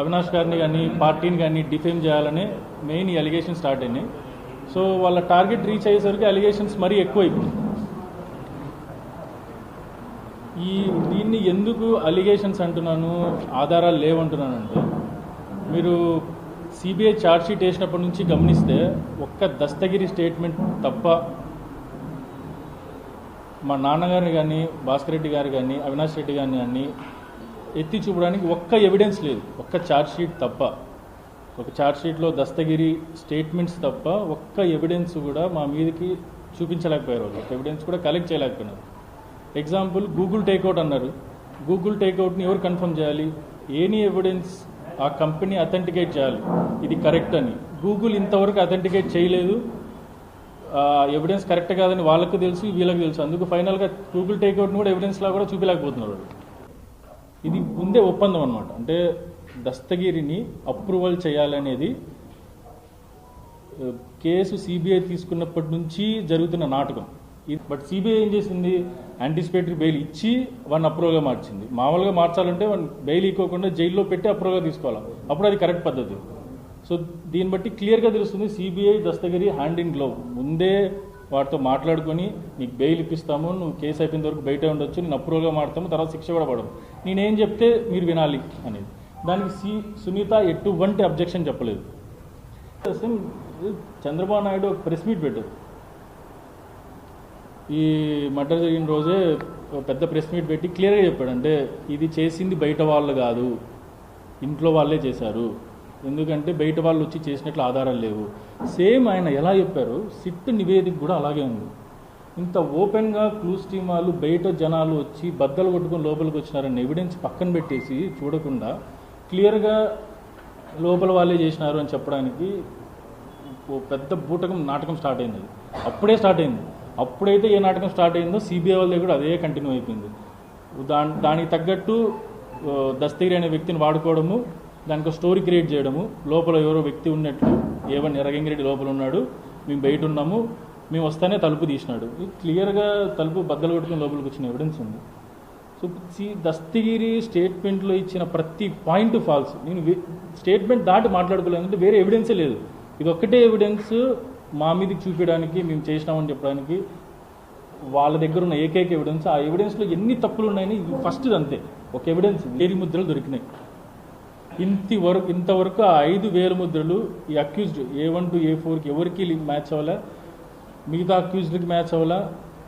అవినాష్ గారిని కానీ పార్టీని కానీ డిఫేమ్ చేయాలని మెయిన్ ఈ అలిగేషన్ స్టార్ట్ అయినాయి. సో వాళ్ళ టార్గెట్ రీచ్ అయ్యేసరికి అలిగేషన్స్ మరీ ఎక్కువైపోయింది. దీన్ని ఎందుకు అలిగేషన్స్ అంటున్నాను, ఆధారాలు లేవంటున్నానంటే, మీరు సిబిఐ ఛార్జ్షీట్ వేసినప్పటి నుంచి గమనిస్తే ఒక్క దస్తగిరి స్టేట్మెంట్ తప్ప మా నాన్నగారిని కానీ, భాస్కర్ రెడ్డి గారు కానీ, అవినాష్ రెడ్డి గారిని కానీ ఎత్తి చూపడానికి ఒక్క ఎవిడెన్స్ లేదు. ఒక్క ఛార్జ్షీట్ తప్ప, ఒక ఛార్జ్షీట్లో దస్తగిరి స్టేట్మెంట్స్ తప్ప ఒక్క ఎవిడెన్స్ కూడా మా మీదకి చూపించలేకపోయారు. ఒక ఎవిడెన్స్ కూడా కలెక్ట్ చేయలేకపోయినారు. ఎగ్జాంపుల్, గూగుల్ టేక్అవుట్ అన్నారు. గూగుల్ టేక్అవుట్ని ఎవరు కన్ఫర్మ్ చేయాలి? ఎనీ ఎవిడెన్స్ ఆ కంపెనీ అథెంటికేట్ చేయాలి ఇది కరెక్ట్ అని. గూగుల్ ఇంతవరకు అథెంటికేట్ చేయలేదు. ఎవిడెన్స్ కరెక్ట్ కాదని వాళ్ళకు తెలుసు, వీళ్ళకి తెలుసు. అందుకు ఫైనల్గా గూగుల్ టేక్అవుట్ని కూడా ఎవిడెన్స్లా కూడా చూపించలేకపోతున్నారు. ఇది ముందే ఒప్పందం అన్నమాట. అంటే దస్తగిరిని అప్రూవల్ చేయాలనేది కేసు సిబిఐ తీసుకున్నప్పటి నుంచి జరుగుతున్న నాటకం. బట్ సిబిఐ ఏం చేసింది? యాంటిసిపేటరీ బెయిల్ ఇచ్చి వాడిని అప్రూవల్గా మార్చింది. మామూలుగా మార్చాలంటే వాడిని బెయిల్ ఇవ్వకుండా జైల్లో పెట్టి అప్రూవల్గా తీసుకోవాలి. అప్పుడు అది కరెక్ట్ పద్ధతి. సో దీన్ని బట్టి క్లియర్గా తెలుస్తుంది CBI Dastagiri hand in glove. ముందే వాటితో మాట్లాడుకొని నీకు బెయిల్ ఇప్పిస్తాము, నువ్వు కేసు అయిపోయిన వరకు బయట ఉండొచ్చు, నేను అప్రూవల్గా మాడతాము, తర్వాత శిక్ష కూడా పడదు, నేనేం చెప్తే మీరు వినాలి అనేది. దానికి సునీత ఎటువంటి అబ్జెక్షన్ చెప్పలేదు. చంద్రబాబు నాయుడు ఒక ప్రెస్ మీట్ పెట్టారు. ఈ మర్డర్ జరిగిన రోజే పెద్ద ప్రెస్ మీట్ పెట్టి క్లియర్గా చెప్పాడు. అంటే ఇది చేసింది బయట వాళ్ళు కాదు, ఇంట్లో వాళ్ళే చేశారు. ఎందుకంటే బయట వాళ్ళు వచ్చి చేసినట్లు ఆధారాలు లేవు. సేమ్ ఆయన ఎలా చెప్పారు, సిట్ నివేదిక కూడా అలాగే ఉంది. ఇంత ఓపెన్గా క్లూస్ టీమ్ వాళ్ళు బయట జనాలు వచ్చి బద్దలు కొట్టుకొని లోపలికి వచ్చినారని ఎవిడెన్స్ పక్కన పెట్టేసి చూడకుండా క్లియర్గా లోపల వాళ్ళే చేసినారు అని చెప్పడానికి ఓ పెద్ద బూటకం నాటకం స్టార్ట్ అయింది. అది అప్పుడే స్టార్ట్ అయింది. అప్పుడైతే ఏ నాటకం స్టార్ట్ అయిందో సిబిఐ వాళ్ళ దగ్గర అదే కంటిన్యూ అయిపోయింది. దానికి తగ్గట్టు దస్తగిరి అనే వ్యక్తిని వాడుకోవడము, దానికి స్టోరీ క్రియేట్ చేయడము, లోపల ఎవరో వ్యక్తి ఉన్నట్లు, ఏవన్ ఎర్రగంగిరెడ్డి లోపల ఉన్నాడు, మేము బయట ఉన్నాము, మేము వస్తానే తలుపు తీసినాడు. క్లియర్గా తలుపు బద్దలు కొట్టుకుని లోపలికి వచ్చిన ఎవిడెన్స్ ఉంది. సో దస్తగిరి స్టేట్మెంట్లో ఇచ్చిన ప్రతి పాయింట్ ఫాల్స్. నేను స్టేట్మెంట్ దాటి మాట్లాడుకోలేదు, అంటే వేరే ఎవిడెన్సే లేదు. ఇది ఒక్కటే ఎవిడెన్స్ మా మీదకి చూపించడానికి, మేము చేసినామని చెప్పడానికి వాళ్ళ దగ్గర ఉన్న ఏకైక ఎవిడెన్స్. ఆ ఎవిడెన్స్లో ఎన్ని తప్పులు ఉన్నాయని ఫస్ట్ అంతే ఒక ఎవిడెన్స్. వేలి ముద్రలు దొరికినాయి. ఇంతవరకు ఆ 5,000 ముద్రలు ఈ అక్యూజ్డ్ A1 to A4కి ఎవరికి మ్యాచ్ అవ్వాలా, మిగతా అక్యూజ్డ్కి మ్యాచ్ అవ్వాలా,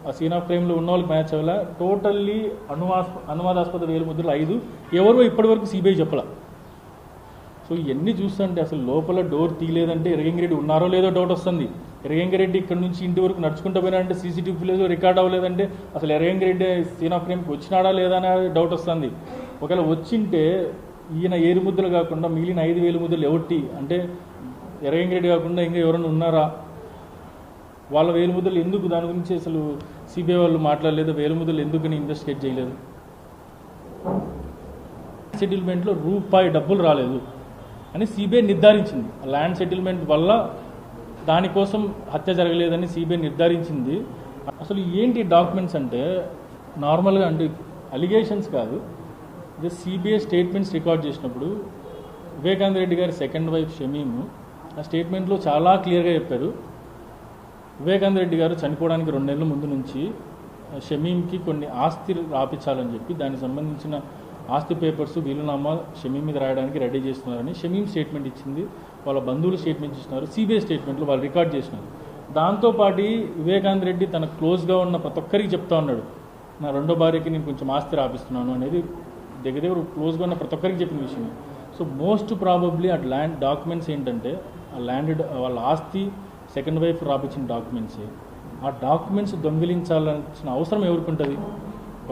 ఆ సీన్ ఆఫ్ క్రైమ్లో ఉన్న వాళ్ళకి మ్యాచ్ అవ్వాలా. టోటల్లీ అనుమానాస్పద 1,000 ముద్రలు 5 ఎవరో ఇప్పటివరకు సిబిఐ చెప్పాల. సో ఇవన్నీ చూస్తుంటే అసలు లోపల డోర్ తీయలేదంటే ఎర్రగంగిరెడ్డి ఉన్నారో లేదో డౌట్ వస్తుంది. ఎర్రగంగిరెడ్డి ఇక్కడ నుంచి ఇంటి వరకు నడుచుకుంటూ పోయినాడంటే సీసీటీవీ ఫుటేజ్ రికార్డ్ అవ్వలేదంటే అసలు ఎర్రగంగిరెడ్డి సీన్ ఆఫ్ క్రైమ్కి వచ్చినాడా లేదా అనే డౌట్ వస్తుంది. ఒకవేళ వచ్చింటే ఈయన 7 ముద్రలు కాకుండా మిగిలిన 5,000 ముద్రలు ఎవరికి? అంటే ఎర్రగంగిరెడ్డి కాకుండా ఇంకా ఎవరైనా ఉన్నారా? వాళ్ళ 1,000 ముద్రలు ఎందుకు? దాని గురించి అసలు సిబిఐ వాళ్ళు మాట్లాడలేదు. 1,000 ముద్రలు ఎందుకని ఇన్వెస్టిగేట్ చేయలేదు? సెటిల్మెంట్లో రూపాయి డబ్బులు రాలేదు అని సిబిఐ నిర్ధారించింది. ల్యాండ్ సెటిల్మెంట్ వల్ల దానికోసం హత్య జరగలేదని సిబిఐ నిర్ధారించింది. అసలు ఏంటి డాక్యుమెంట్స్ అంటే నార్మల్గా అంటే అలిగేషన్స్ కాదు, ఇది సిబిఐ స్టేట్మెంట్స్ రికార్డ్ చేసినప్పుడు వివేకానంద రెడ్డి గారి సెకండ్ వైఫ్ షమీము ఆ స్టేట్మెంట్లో చాలా క్లియర్గా చెప్పారు. వివేకానంద రెడ్డి గారు చనిపోవడానికి 2 నెలల ముందు నుంచి షమీమ్కి కొన్ని ఆస్తి రాపించాలని చెప్పి దానికి సంబంధించిన ఆస్తి పేపర్స్ వీలునామా షమీం మీద రాయడానికి రెడీ చేస్తున్నారని షమీం స్టేట్మెంట్ ఇచ్చింది. వాళ్ళ బంధువులు స్టేట్మెంట్ ఇచ్చినారు. సిబిఐ స్టేట్మెంట్లు వాళ్ళు రికార్డ్ చేసినారు. దాంతోపాటు వివేకానంద రెడ్డి తన క్లోజ్గా ఉన్న ప్రతి ఒక్కరికి చెప్తా ఉన్నాడు, నా 2వ భార్యకి నేను కొంచెం ఆస్తి రాపిస్తున్నాను అనేది దగ్గర క్లోజ్గా ఉన్న ప్రతి ఒక్కరికి చెప్పిన విషయం. సో మోస్ట్ ప్రాబబ్లీ ఆ ల్యాండ్ డాక్యుమెంట్స్ ఏంటంటే ఆ ల్యాండెడ్ వాళ్ళ ఆస్తి సెకండ్ వైఫ్ రాపించిన డాక్యుమెంట్స్. ఆ డాక్యుమెంట్స్ దొంగిలించాల్సిన అవసరం ఎవరికి ఉంటుంది?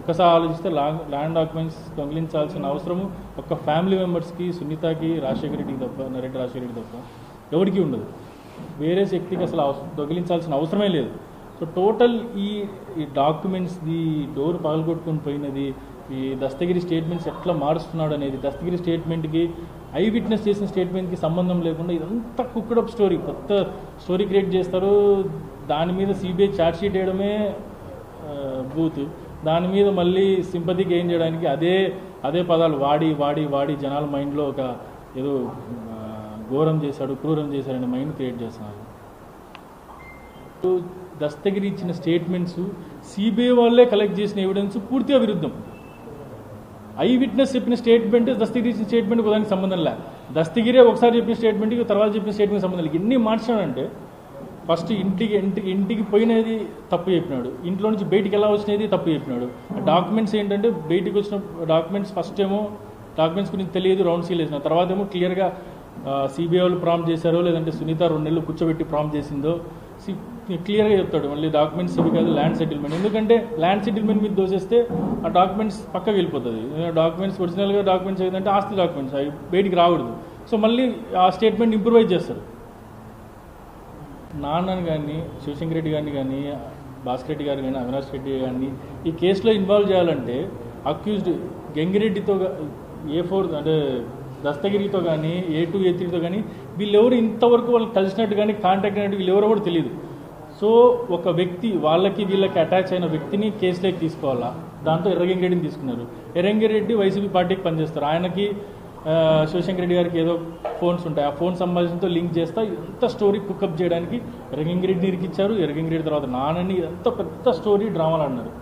ఒక్కసారి ఆలోచిస్తే ల్యాండ్ డాక్యుమెంట్స్ దొంగిలించాల్సిన అవసరము ఒక్క ఫ్యామిలీ మెంబర్స్కి, సునీతకి, రాజశేఖర రెడ్డికి తప్ప, నరేంద్ర రాజశేఖర రెడ్డి తప్ప ఎవరికి ఉండదు. వేరే శక్తికి అసలు దొంగిలించాల్సిన అవసరమే లేదు. సో టోటల్ ఈ డాక్యుమెంట్స్ది, డోర్ పగలగొట్టుకొని పోయినది, ఈ దస్తగిరి స్టేట్మెంట్స్ ఎట్లా మారుస్తున్నాడు అనేది, దస్తగిరి స్టేట్మెంట్కి ఐ విట్నెస్ చేసిన స్టేట్మెంట్కి సంబంధం లేకుండా ఇదంతా కుక్కడప్ స్టోరీ, కొత్త స్టోరీ క్రియేట్ చేస్తారు. దాని మీద సిబిఐ ఛార్జ్షీట్ వేయడమే బూత్. దాని మీద మళ్ళీ సింపతి గెయిన్ చేయడానికి అదే పదాలు వాడి వాడి వాడి జనాల మైండ్లో ఒక ఏదో ఘోరం చేశాడు, క్రూరం చేశాడని మైండ్ క్రియేట్ చేస్తున్నారు. దస్తగిరి ఇచ్చిన స్టేట్మెంట్స్ సిబిఐ వాళ్ళే కలెక్ట్ చేసిన ఎవిడెన్స్ పూర్తిగా విరుద్ధం. ఐ విట్నెస్ చెప్పిన స్టేట్మెంట్ దస్తగిరి ఇచ్చిన స్టేట్మెంట్ దానికి సంబంధం లే. దస్తగిరే ఒకసారి చెప్పిన స్టేట్మెంట్కి తర్వాత చెప్పిన స్టేట్మెంట్ సంబంధం లేదు. ఎన్ని మార్చాడంటే ఫస్ట్ ఇంటికి పోయినది తప్పు చెప్పినాడు, ఇంట్లో నుంచి బయటికి ఎలా వచ్చినది తప్పు చెప్పినాడు. డాక్యుమెంట్స్ ఏంటంటే బయటికి వచ్చిన డాక్యుమెంట్స్ ఫస్ట్ ఏమో డాక్యుమెంట్స్ గురించి తెలియదు, రౌండ్ సీల్ వేసిన తర్వాత ఏమో క్లియర్గా సిబిఐ వాళ్ళు ప్రాంప్ట్ చేశారో లేదంటే సునీత 2 నెలలు కూర్చోబెట్టి ప్రాంప్ట్ చేసిందో క్లియర్గా చెప్తాడు. మళ్ళీ డాక్యుమెంట్స్ ఇవి కాదు, ల్యాండ్ సెటిల్మెంట్. ఎందుకంటే ల్యాండ్ సెటిల్మెంట్ మీద దోసేస్తే ఆ డాక్యుమెంట్స్ పక్కకి వెళ్ళిపోతుంది. డాక్యుమెంట్స్ ఒరిజినల్గా డాక్యుమెంట్స్ ఏదంటే ఆస్తి డాక్యుమెంట్స్ అవి బయటికి రాకూడదు. సో మళ్ళీ ఆ స్టేట్మెంట్ ఇంప్రూవైజ్ చేస్తారు. నాన్నని కానీ శివశంకర్ రెడ్డి గారిని కానీ భాస్కర్ రెడ్డి గారు కానీ అవినాష్ రెడ్డి గారిని ఈ కేసులో ఇన్వాల్వ్ చేయాలంటే అక్యూజ్డ్ గంగిరెడ్డితో A4 అంటే దస్తగిరితో కానీ A2 A3తో కానీ వీళ్ళెవరు ఇంతవరకు వాళ్ళకి కలిసినట్టు కానీ కాంటాక్ట్ అయినట్టు వీళ్ళెవరో కూడా తెలియదు. సో ఒక వ్యక్తి వీళ్ళకి అటాచ్ అయిన వ్యక్తిని కేసులోకి తీసుకోవాలా, దాంతో ఎర్రగంగిరెడ్డిని తీసుకున్నారు. ఎర్రగంగిరెడ్డి వైసీపీ పార్టీకి పనిచేస్తారు. ఆయనకి శివశంకర్ రెడ్డి గారికి ఏదో ఫోన్స్ ఉంటాయి, ఆ ఫోన్ సంభాషణతో లింక్ చేస్తా ఇంత స్టోరీ కుకప్ చేయడానికి ఎర్రగంగిరెడ్డిని ఇరికిచ్చారు. ఎర్రగంగిరెడ్డి తర్వాత నాన్నని ఎంత పెద్ద స్టోరీ డ్రామాలు ఆడినారు.